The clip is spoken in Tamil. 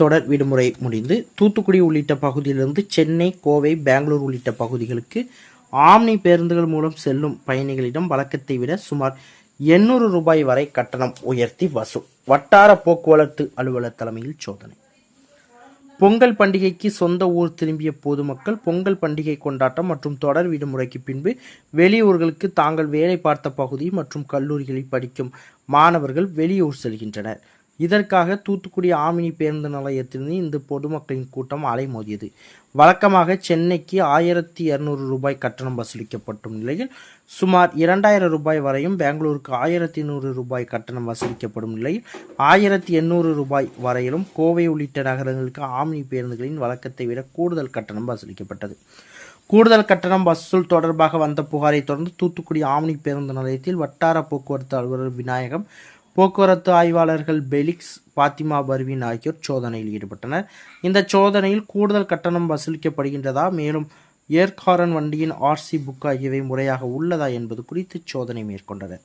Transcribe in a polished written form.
தொடர் விடுமுறை முடிந்து தூத்துக்குடி உள்ளிட்ட பகுதியிலிருந்து சென்னை, கோவை, பெங்களூர் உள்ளிட்ட பகுதிகளுக்கு ஆம்னி பேருந்துகள் மூலம் செல்லும் பயணிகளிடம் வழக்கத்தை விட சுமார் 800 ரூபாய் வரை கட்டணம் உயர்த்தி வசூல். வட்டார போக்குவரத்து அலுவலர் தலைமையில் சோதனை. பொங்கல் பண்டிகைக்கு சொந்த ஊர் திரும்பிய பொதுமக்கள் பொங்கல் பண்டிகை கொண்டாட்டம் மற்றும் தொடர் விடுமுறைக்கு பின்பு வெளியூர்களுக்கு தாங்கள் வேலை பார்த்த பகுதி மற்றும் கல்லூரிகளில் படிக்கும் மாணவர்கள் வெளியூர் செல்கின்றனர். இதற்காக தூத்துக்குடி ஆம்னி பேருந்து நிலையத்திலிருந்து இந்த பொதுமக்களின் கூட்டம் அலைமோதியது. வழக்கமாக சென்னைக்கு 1200 ரூபாய் கட்டணம் வசூலிக்கப்படும் நிலையில் சுமார் 2000 ரூபாய் வரையும், பெங்களூருக்கு 1100 ரூபாய் கட்டணம் வசூலிக்கப்படும் நிலையில் 1800 ரூபாய் வரையிலும் கோவை உள்ளிட்ட நகரங்களுக்கு ஆம்னி பேருந்துகளின் வழக்கத்தை விட கூடுதல் கட்டணம் வசூலிக்கப்பட்டது. கூடுதல் கட்டணம் வசூல் தொடர்பாக வந்த புகாரை தொடர்ந்து தூத்துக்குடி ஆம்னி பேருந்து நிலையத்தில் வட்டார போக்குவரத்து அலுவலர் விநாயகம், போக்குவரத்து ஆய்வாளர்கள் பெலிக்ஸ், பாத்திமா பர்வீன் ஆகியோர் சோதனையில் ஈடுபட்டனர். இந்த சோதனையில் கூடுதல் கட்டணம் வசூலிக்கப்படுகின்றதா, மேலும் ஏர்காரன் வண்டியின் RC புக் ஆகியவை முறையாக உள்ளதா என்பது குறித்து சோதனை மேற்கொண்டனர்.